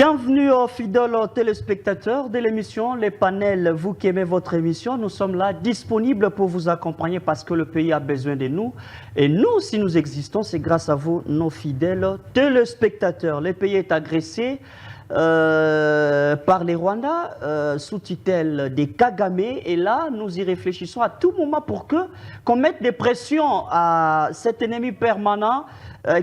Bienvenue aux fidèles téléspectateurs de l'émission Les Panels. Vous qui aimez votre émission, nous sommes là disponibles pour vous accompagner parce que le pays a besoin de nous. Et nous, si nous existons, c'est grâce à vous, nos fidèles téléspectateurs. Le pays est agressé par les Rwandais sous tutelle des Kagame. Et là, nous y réfléchissons à tout moment pour qu'on mette des pressions à cet ennemi permanent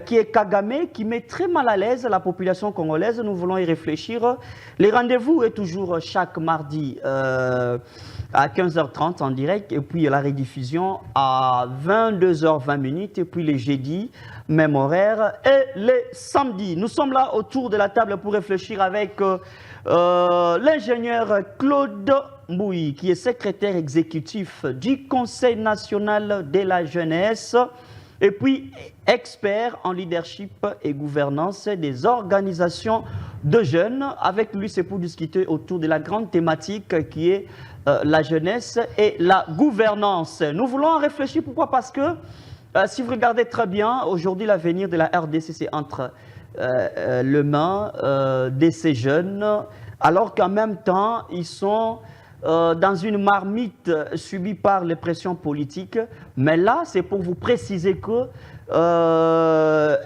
qui est Kagame, qui met très mal à l'aise la population congolaise. Nous voulons y réfléchir. Les rendez-vous est toujours chaque mardi à 15h30 en direct, et puis la rediffusion à 22h20, et puis les jeudis, même horaire, et les samedis. Nous sommes là autour de la table pour réfléchir avec l'ingénieur Claude Mbouyi, qui est secrétaire exécutif du Conseil national de la jeunesse, et puis expert en leadership et gouvernance des organisations de jeunes. Avec lui, c'est pour discuter autour de la grande thématique qui est la jeunesse et la gouvernance. Nous voulons en réfléchir. Pourquoi? Parce que si vous regardez très bien, aujourd'hui, l'avenir de la RDC, c'est entre les mains de ces jeunes, alors qu'en même temps, ils sont dans une marmite subie par les pressions politiques. Mais là, c'est pour vous préciser que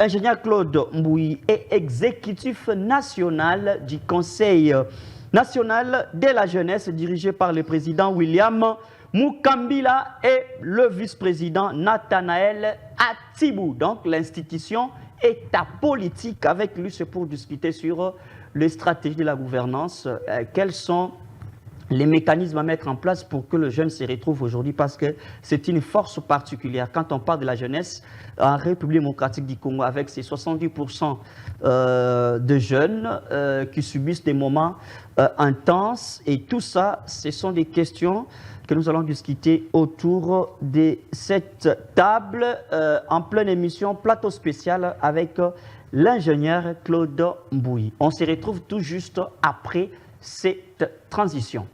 ingénieur Claude Mbouyi est exécutif national du Conseil national de la jeunesse, dirigé par le président William Mukambila et le vice-président Nathanaël Atibou. Donc l'institution est apolitique. Avec lui, c'est pour discuter sur les stratégies de la gouvernance, quels sont les mécanismes à mettre en place pour que le jeune se retrouve aujourd'hui, parce que c'est une force particulière. Quand on parle de la jeunesse en République démocratique du Congo, avec ses 70% de jeunes qui subissent des moments intenses, et tout ça, ce sont des questions que nous allons discuter autour de cette table en pleine émission, plateau spécial avec l'ingénieur Claude Mbouyi. On se retrouve tout juste après cette transition.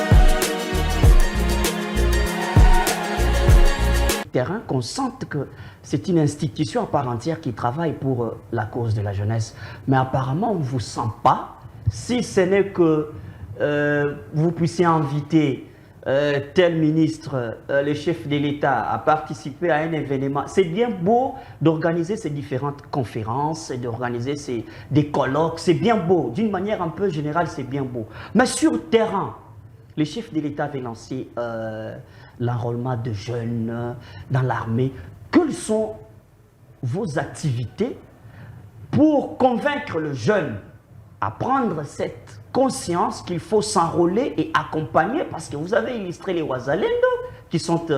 Terrain, qu'on sente que c'est une institution à part entière qui travaille pour la cause de la jeunesse. Mais apparemment, on ne vous sent pas, si ce n'est que vous puissiez inviter tel ministre, le chef de l'État, à participer à un événement. C'est bien beau d'organiser ces différentes conférences et d'organiser des colloques. C'est bien beau. D'une manière un peu générale, c'est bien beau. Mais sur le terrain, le chef de l'État avait lancé l'enrôlement de jeunes dans l'armée. Quelles sont vos activités pour convaincre le jeune à prendre cette conscience qu'il faut s'enrôler et accompagner, parce que vous avez illustré les Wazalendo qui sont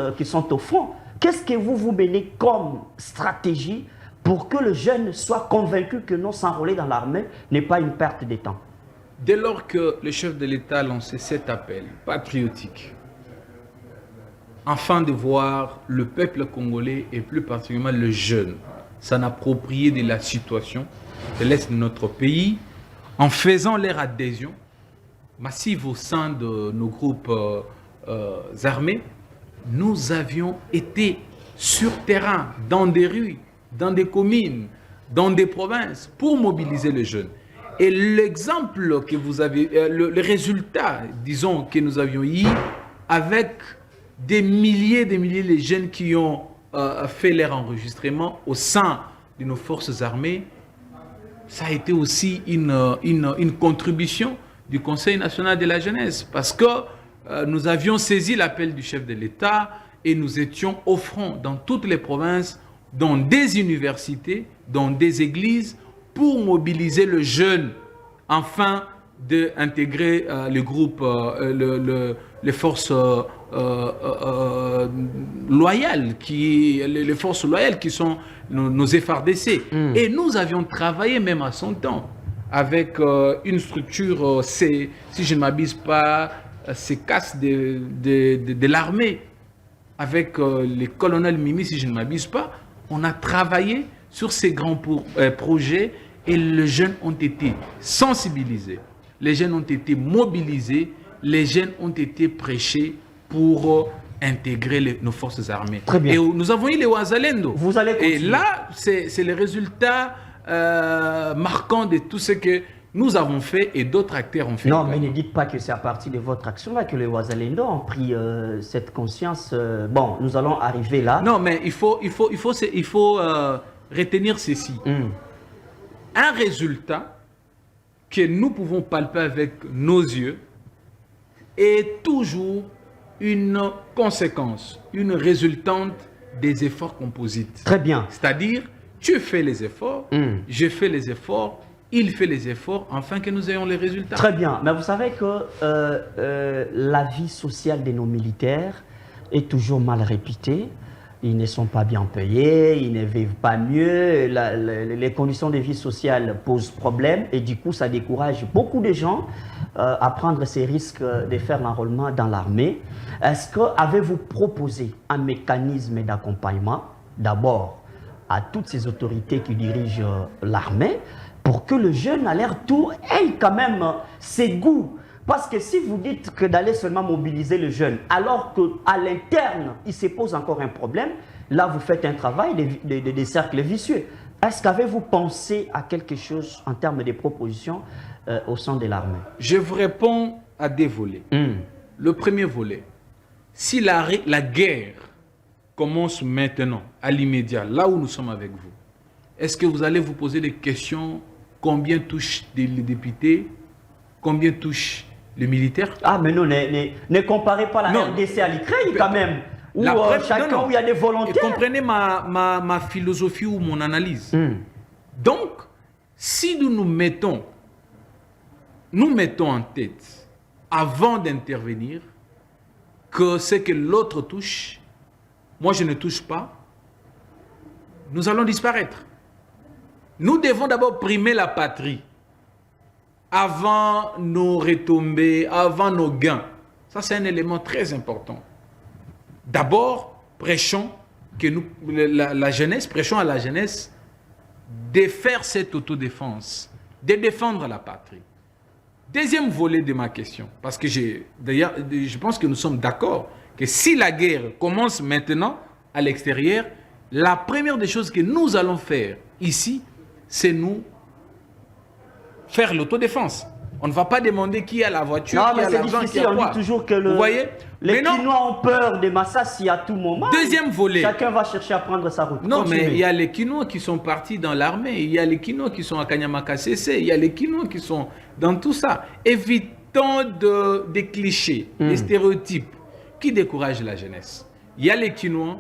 au front. Qu'est-ce que vous menez comme stratégie pour que le jeune soit convaincu que non, s'enrôler dans l'armée n'est pas une perte de temps? Dès lors que le chef de l'État a lancé cet appel patriotique, afin de voir le peuple congolais et plus particulièrement le jeune s'en approprier de la situation de l'Est de notre pays, en faisant leur adhésion massive au sein de nos groupes armés, nous avions été sur terrain, dans des rues, dans des communes, dans des provinces, pour mobiliser les jeunes. Et l'exemple que vous avez, le résultat, disons, que nous avions eu, avec des milliers de jeunes qui ont fait leur enregistrement au sein de nos forces armées, ça a été aussi une contribution du Conseil national de la jeunesse, parce que nous avions saisi l'appel du chef de l'État et nous étions au front dans toutes les provinces, dans des universités, dans des églises, pour mobiliser le jeune afin d'intégrer le groupe, les forces loyales, les forces loyales qui sont nos FARDC. Et nous avions travaillé même à son temps avec une structure, si je ne m'abuse pas, c'est CAS de l'armée, avec les colonels Mimi, si je ne m'abuse pas. On a travaillé sur ces grands projets et les jeunes ont été sensibilisés, les jeunes ont été mobilisés, les jeunes ont été prêchés pour intégrer nos forces armées. Très bien. Et nous avons eu les Wazalendo. Vous allez continuer. Et là, c'est le résultat marquant de tout ce que nous avons fait et d'autres acteurs ont fait. Non, mais ne dites pas que c'est à partir de votre action-là que les Wazalendo ont pris cette conscience. Bon, nous allons arriver là. Non, mais il faut retenir ceci. Un résultat que nous pouvons palper avec nos yeux est toujours une conséquence, une résultante des efforts composites. Très bien. C'est-à-dire, tu fais les efforts, je fais les efforts, il fait les efforts, afin que nous ayons les résultats. Très bien. Mais vous savez que la vie sociale de nos militaires est toujours mal réputée. Ils ne sont pas bien payés, ils ne vivent pas mieux, les conditions de vie sociale posent problème et du coup ça décourage beaucoup de gens à prendre ces risques de faire l'enrôlement dans l'armée. Est-ce que avez-vous proposé un mécanisme d'accompagnement d'abord à toutes ces autorités qui dirigent l'armée pour que le jeune à l'air tour ait quand même ses goûts? Parce que si vous dites que d'aller seulement mobiliser le jeune, alors qu'à l'interne, il se pose encore un problème, là, vous faites un travail des cercles vicieux. Est-ce qu'avez-vous pensé à quelque chose en termes de propositions au sein de l'armée? Je vous réponds à des volets. Le premier volet, si la guerre commence maintenant, à l'immédiat, là où nous sommes avec vous, est-ce que vous allez vous poser des questions? Combien touchent les députés? Combien touchent les militaires? Ah, mais non, ne comparez pas la RDC à l'Ukraine quand même. Où chacun, où il y a des volontaires. Et comprenez ma philosophie ou mon analyse. Donc, si nous mettons en tête, avant d'intervenir, que ce que l'autre touche, moi je ne touche pas, nous allons disparaître. Nous devons d'abord primer la patrie avant nos retombées, avant nos gains. Ça, c'est un élément très important. D'abord, prêchons la jeunesse, prêchons à la jeunesse de faire cette autodéfense, de défendre la patrie. Deuxième volet de ma question, parce que d'ailleurs, je pense que nous sommes d'accord que si la guerre commence maintenant à l'extérieur, la première des choses que nous allons faire ici, c'est nous faire l'autodéfense. On ne va pas demander qui a la voiture, non, qui a l'argent, qui a quoi. On dit toujours que vous voyez, les Quinois ont peur des Massassi à tout moment. Deuxième volet. Chacun va chercher à prendre sa route. Non, Continuez. mais il y a les Quinois qui sont partis dans l'armée, il y a les Quinois qui sont à Kanyamaka CC, il y a les Quinois qui sont dans tout ça. Évitons des clichés, des stéréotypes qui découragent la jeunesse. Il y a les Quinois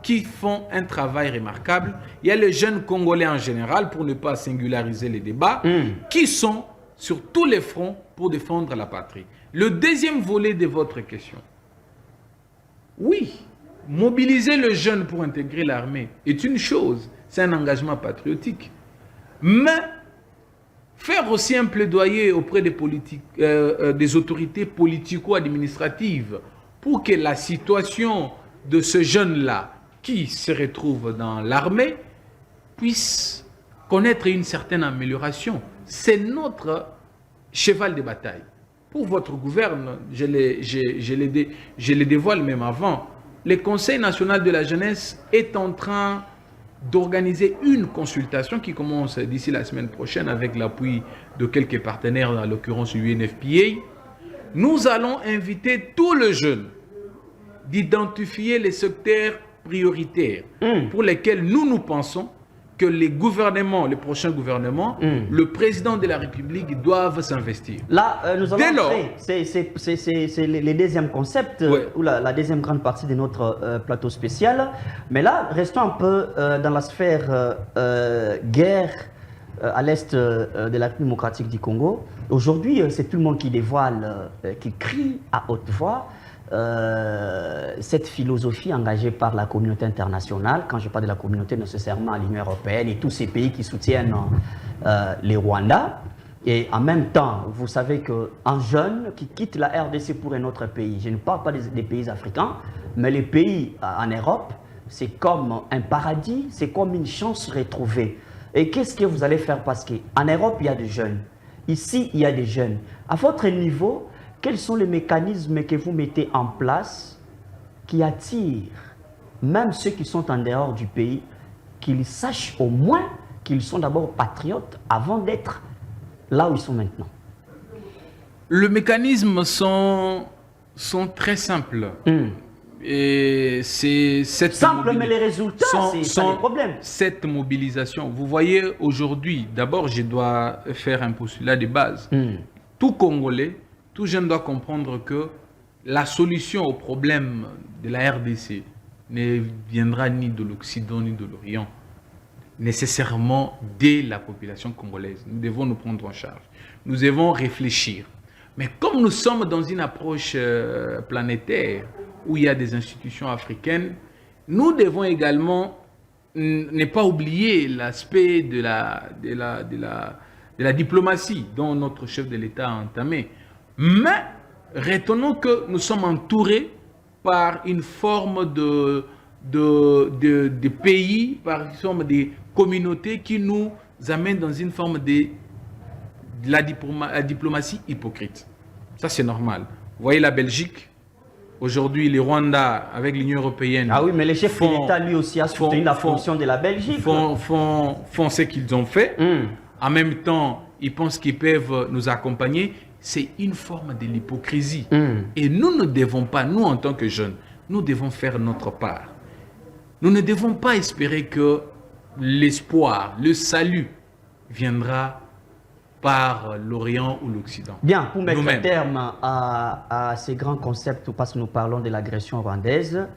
qui font un travail remarquable. Il y a les jeunes Congolais en général, pour ne pas singulariser les débats, qui sont sur tous les fronts pour défendre la patrie. Le deuxième volet de votre question. Oui, mobiliser le jeune pour intégrer l'armée est une chose, c'est un engagement patriotique. Mais faire aussi un plaidoyer auprès des autorités politico-administratives pour que la situation de ce jeune-là qui se retrouve dans l'armée puisse connaître une certaine amélioration. C'est notre cheval de bataille. Pour votre gouvernement, je les dévoile même avant, le Conseil national de la jeunesse est en train d'organiser une consultation qui commence d'ici la semaine prochaine avec l'appui de quelques partenaires, en l'occurrence UNFPA. Nous allons inviter tous les jeunes d'identifier les secteurs prioritaires pour lesquels nous pensons que les gouvernements, les prochains gouvernements, le président de la République doivent s'investir. Là, nous allons entrer, c'est les deuxième concept, ou la deuxième grande partie de notre plateau spécial. Mais là, restons un peu dans la sphère guerre à l'est de la République démocratique du Congo. Aujourd'hui, c'est tout le monde qui dévoile, qui crie à haute voix cette philosophie engagée par la communauté internationale. Quand je parle de la communauté, nécessairement l'Union européenne et tous ces pays qui soutiennent les Rwandais. Et en même temps, vous savez qu'un jeune qui quitte la RDC pour un autre pays, je ne parle pas des pays africains, mais les pays en Europe, c'est comme un paradis, c'est comme une chance retrouvée. Et qu'est-ce que vous allez faire? Parce qu'en Europe, il y a des jeunes. Ici, il y a des jeunes. À votre niveau, quels sont les mécanismes que vous mettez en place qui attirent même ceux qui sont en dehors du pays, qu'ils sachent au moins qu'ils sont d'abord patriotes avant d'être là où ils sont maintenant? Le mécanisme sont très simples. Et c'est cette simple, mais les résultats, c'est ça le problème. Cette mobilisation, vous voyez aujourd'hui, d'abord je dois faire un postulat de base. Tout Congolais, tout jeune doit comprendre que la solution au problème de la RDC ne viendra ni de l'Occident ni de l'Orient, nécessairement de la population congolaise. Nous devons nous prendre en charge. Nous devons réfléchir. Mais comme nous sommes dans une approche planétaire, où il y a des institutions africaines, nous devons également ne pas oublier l'aspect de la diplomatie dont notre chef de l'État a entamé. Mais retenons que nous sommes entourés par une forme de pays, par une forme de communautés qui nous amènent dans une forme de la diplomatie hypocrite. Ça, c'est normal. Vous voyez la Belgique, aujourd'hui, le Rwanda, avec l'Union européenne... Ah oui, mais le chef de l'État, lui aussi, a soutenu la fonction de la Belgique. Font ce qu'ils ont fait. En même temps, ils pensent qu'ils peuvent nous accompagner. C'est une forme de l'hypocrisie. Et nous ne devons pas, nous en tant que jeunes, nous devons faire notre part. Nous ne devons pas espérer que l'espoir, le salut viendra par l'Orient ou l'Occident. Bien, pour mettre un terme à ces grands concepts, parce que nous parlons de l'agression rwandaise,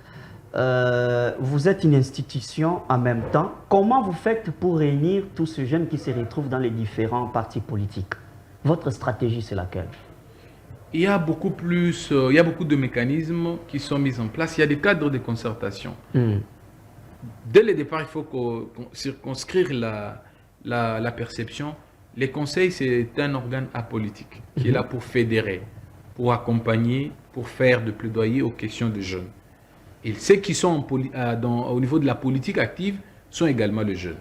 vous êtes une institution en même temps. Comment vous faites pour réunir tous ces jeunes qui se retrouvent dans les différents partis politiques? Votre stratégie, c'est laquelle? Il y a beaucoup de mécanismes qui sont mis en place. Il y a des cadres de concertation. Dès le départ, il faut circonscrire la perception. Les conseils, c'est un organe apolitique qui est là pour fédérer, pour accompagner, pour faire de plaidoyer aux questions des jeunes. Et ceux qui sont au niveau de la politique active sont également les jeunes.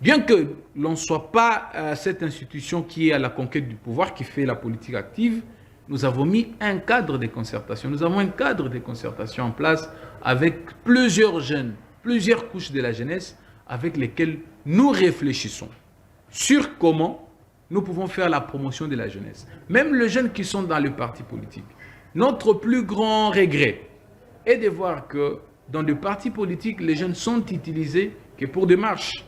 Bien que l'on ne soit pas cette institution qui est à la conquête du pouvoir, qui fait la politique active, nous avons mis un cadre de concertation. Nous avons un cadre de concertation en place avec plusieurs jeunes, plusieurs couches de la jeunesse avec lesquelles nous réfléchissons sur comment nous pouvons faire la promotion de la jeunesse. Même les jeunes qui sont dans le parti politique. Notre plus grand regret est de voir que dans le parti politique, les jeunes sont utilisés que pour des marches,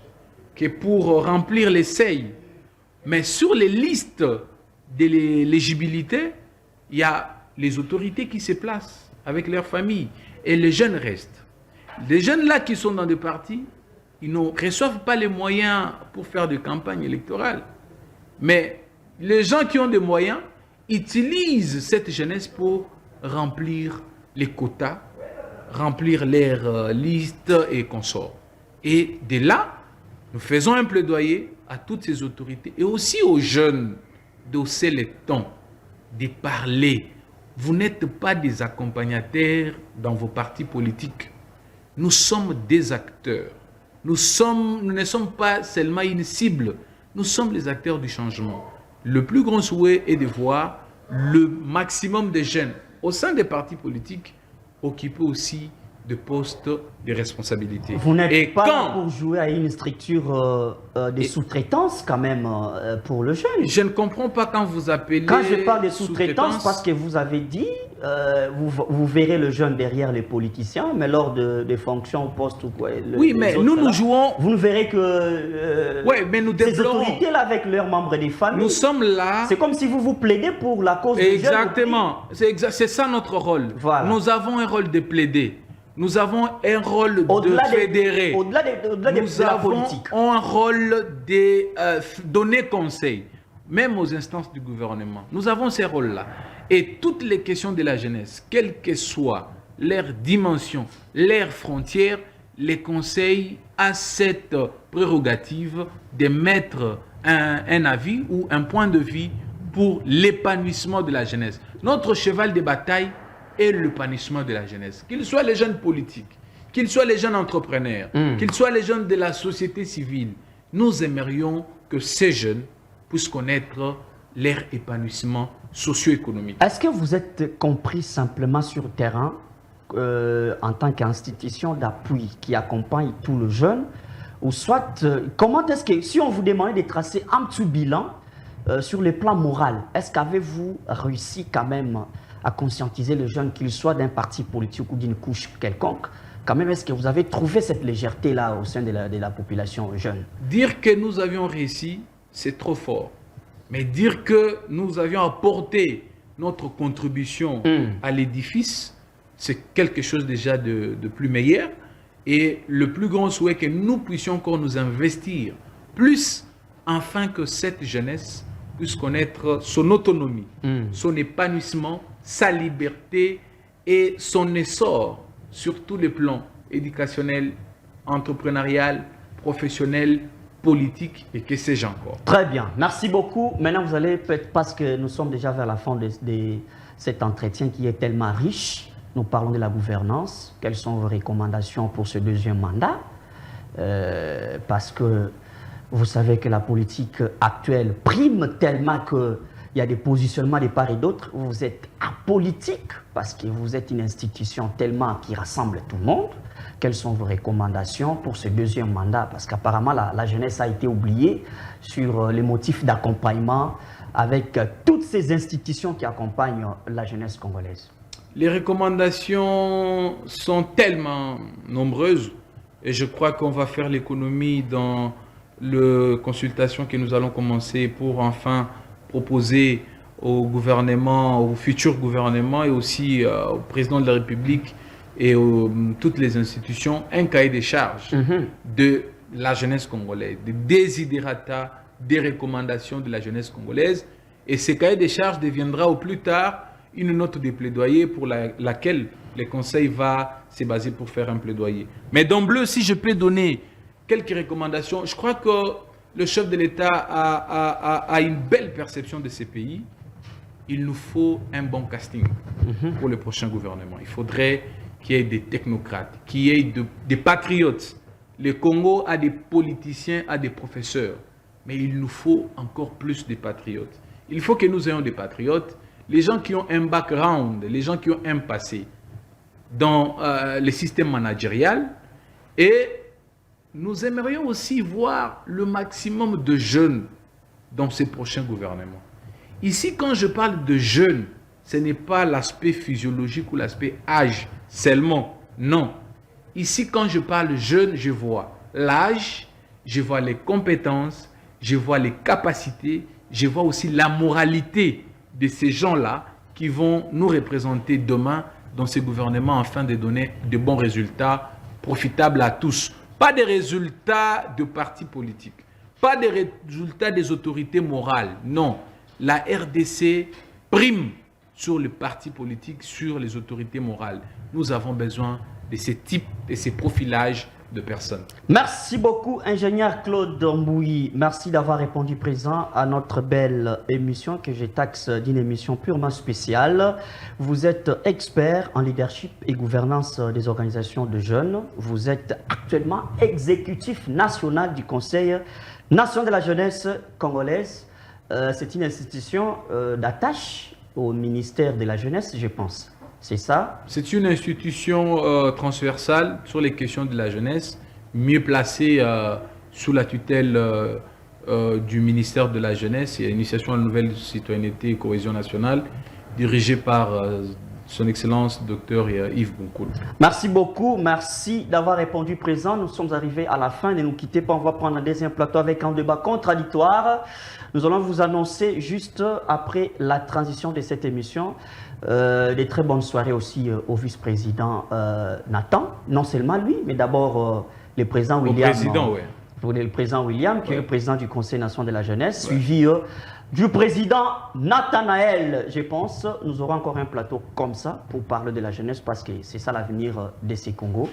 que pour remplir les seuils. Mais sur les listes de l'éligibilité, il y a les autorités qui se placent avec leurs familles et les jeunes restent. Les jeunes là qui sont dans des partis, ils ne reçoivent pas les moyens pour faire des campagnes électorales. Mais les gens qui ont des moyens utilisent cette jeunesse pour remplir les quotas, remplir leurs listes et consorts. Et de là, nous faisons un plaidoyer à toutes ces autorités et aussi aux jeunes d'hausser les tons, de parler. Vous n'êtes pas des accompagnateurs dans vos partis politiques. Nous sommes des acteurs. Nous ne sommes pas seulement une cible. Nous sommes les acteurs du changement. Le plus grand souhait est de voir le maximum de jeunes au sein des partis politiques occuper aussi de postes de responsabilité. Vous n'êtes pas là pour jouer à une structure de sous-traitance quand même pour le jeune. Je ne comprends pas quand vous appelez... Quand je parle de sous-traitance, parce que vous avez dit, vous verrez le jeune derrière les politiciens, mais lors des fonctions, postes ou quoi... Oui, mais nous jouons... Vous ne verrez que mais nous ces autorités-là avec leurs membres des familles. Nous sommes là... C'est comme si vous plaidez pour la cause du jeune. Exactement. C'est ça notre rôle. Voilà. Nous avons un rôle de plaider. Nous avons un rôle de fédérer. Au-delà de la politique. Nous avons un rôle de donner conseil, même aux instances du gouvernement. Nous avons ces rôles-là. Et toutes les questions de la jeunesse, quelle que soit leur dimension, leurs frontières, les conseils a cette prérogative de mettre un avis ou un point de vue pour l'épanouissement de la jeunesse. Notre cheval de bataille et l'épanouissement de la jeunesse. Qu'ils soient les jeunes politiques, qu'ils soient les jeunes entrepreneurs, qu'ils soient les jeunes de la société civile, nous aimerions que ces jeunes puissent connaître leur épanouissement socio-économique. Est-ce que vous êtes compris simplement sur le terrain en tant qu'institution d'appui qui accompagne tout le jeune, ou soit, comment est-ce que, si on vous demandait de tracer un petit bilan sur le plan moral, est-ce qu'avez-vous réussi quand même à conscientiser les jeunes, qu'ils soient d'un parti politique ou d'une couche quelconque? Quand même, est-ce que vous avez trouvé cette légèreté-là au sein de la population jeune? Dire que nous avions réussi, c'est trop fort. Mais dire que nous avions apporté notre contribution à l'édifice, c'est quelque chose déjà de plus meilleur. Et le plus grand souhait, que nous puissions encore nous investir plus afin que cette jeunesse puisse connaître son autonomie, son épanouissement, sa liberté et son essor sur tous les plans éducationnel, entrepreneurial, professionnel, politique et que sais-je encore. Très bien, merci beaucoup. Maintenant, vous allez peut-être, parce que nous sommes déjà vers la fin de cet entretien qui est tellement riche, nous parlons de la gouvernance. Quelles sont vos recommandations pour ce deuxième mandat? Parce que vous savez que la politique actuelle prime tellement qu'il y a des positionnements de part et d'autre. Vous êtes apolitique parce que vous êtes une institution tellement qui rassemble tout le monde. Quelles sont vos recommandations pour ce deuxième mandat? Parce qu'apparemment, la jeunesse a été oubliée sur les motifs d'accompagnement avec toutes ces institutions qui accompagnent la jeunesse congolaise. Les recommandations sont tellement nombreuses et je crois qu'on va faire l'économie dans les consultations que nous allons commencer pour enfin proposer au gouvernement, au futur gouvernement et aussi au président de la République et toutes les institutions un cahier des charges de la jeunesse congolaise, des desiderata, des recommandations de la jeunesse congolaise. Et ce cahier des charges deviendra au plus tard une note de plaidoyer pour laquelle le Conseil va se baser pour faire un plaidoyer. Mais d'emblée, si je peux donner quelques recommandations, je crois que le chef de l'État a une belle perception de ces pays. Il nous faut un bon casting pour le prochain gouvernement. Il faudrait qu'il y ait des technocrates, qu'il y ait des patriotes. Le Congo a des politiciens, a des professeurs. Mais il nous faut encore plus de patriotes. Il faut que nous ayons des patriotes. Les gens qui ont un background, les gens qui ont un passé dans le système managérial. Et nous aimerions aussi voir le maximum de jeunes dans ces prochains gouvernements. Ici, quand je parle de jeunes, ce n'est pas l'aspect physiologique ou l'aspect âge seulement. Non. Ici, quand je parle jeune, je vois l'âge, je vois les compétences, je vois les capacités, je vois aussi la moralité de ces gens-là qui vont nous représenter demain dans ces gouvernements afin de donner de bons résultats profitables à tous. Pas des résultats de partis politiques, pas des résultats des autorités morales. Non, la RDC prime sur les partis politiques, sur les autorités morales. Nous avons besoin de ces types et ces profilages de personnes. Merci beaucoup, ingénieur Claude Mbouyi. Merci d'avoir répondu présent à notre belle émission que je taxe d'une émission purement spéciale. Vous êtes expert en leadership et gouvernance des organisations de jeunes. Vous êtes actuellement exécutif national du Conseil national de la jeunesse congolaise. C'est une institution d'attache au ministère de la jeunesse, je pense. C'est ça? C'est une institution transversale sur les questions de la jeunesse, mieux placée sous la tutelle du ministère de la jeunesse et l'initiation de la nouvelle citoyenneté et cohésion nationale, dirigée par son Excellence Dr Yves Bounkoul. Merci beaucoup, merci d'avoir répondu présent. Nous sommes arrivés à la fin, ne nous quittez pas, on va prendre un deuxième plateau avec un débat contradictoire. Nous allons vous annoncer juste après la transition de cette émission des très bonnes soirées aussi au vice-président Nathan, non seulement lui, mais d'abord le président William. Le président William, qui est le président du Conseil national de la jeunesse, suivi du président Nathanaël, je pense. Nous aurons encore un plateau comme ça pour parler de la jeunesse parce que c'est ça l'avenir de ces Congo.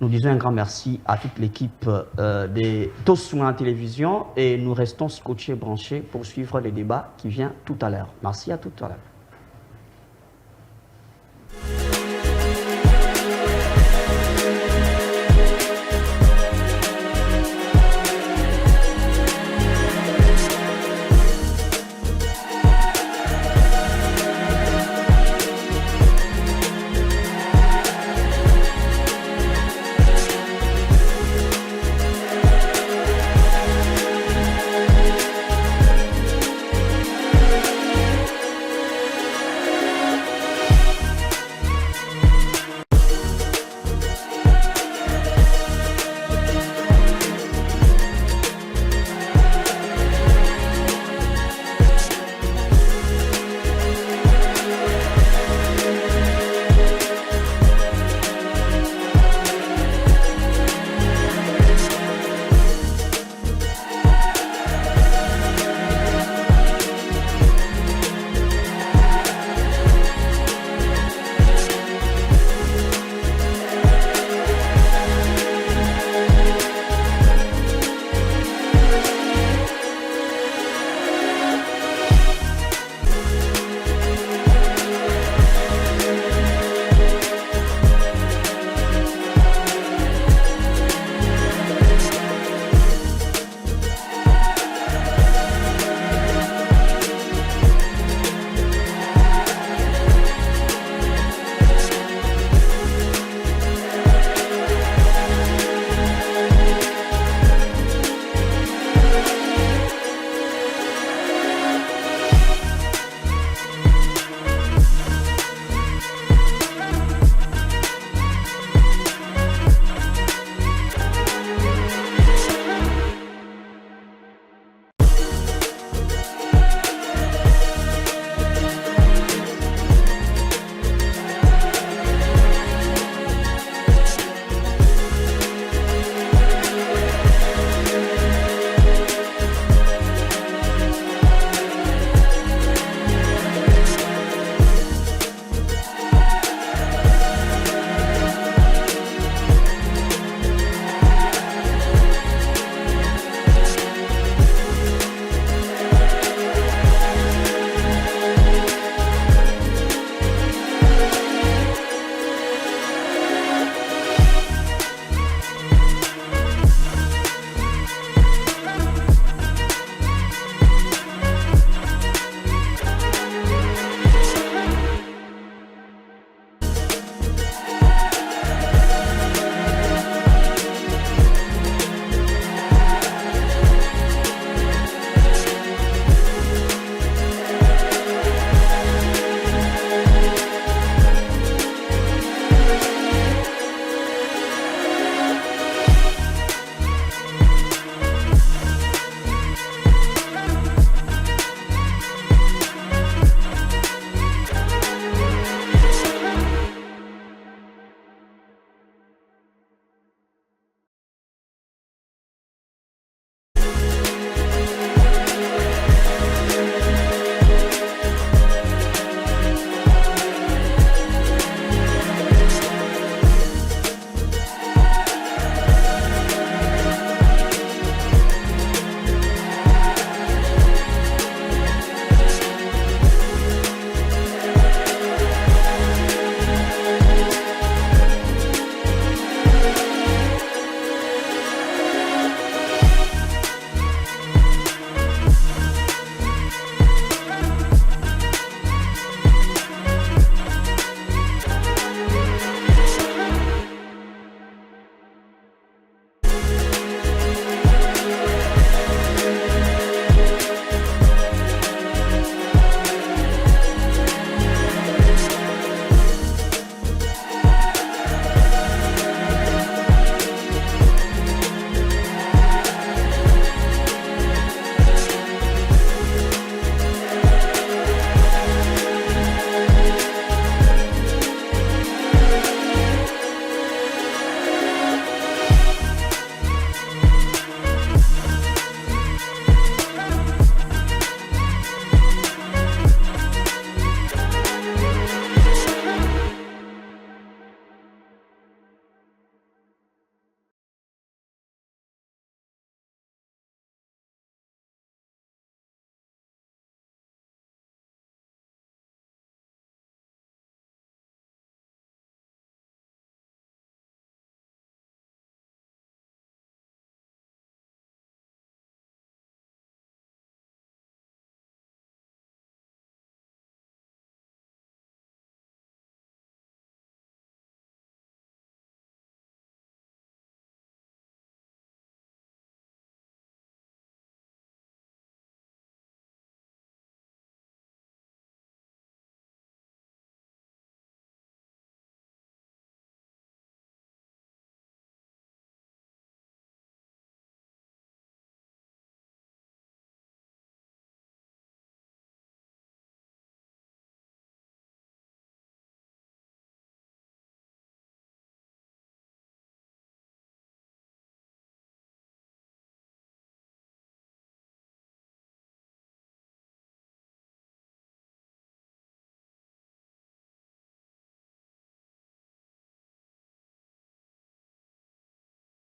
Nous disons un grand merci à toute l'équipe de Tossouma Télévision et nous restons scotchés, branchés pour suivre les débats qui viennent tout à l'heure. Merci à tout à l'heure.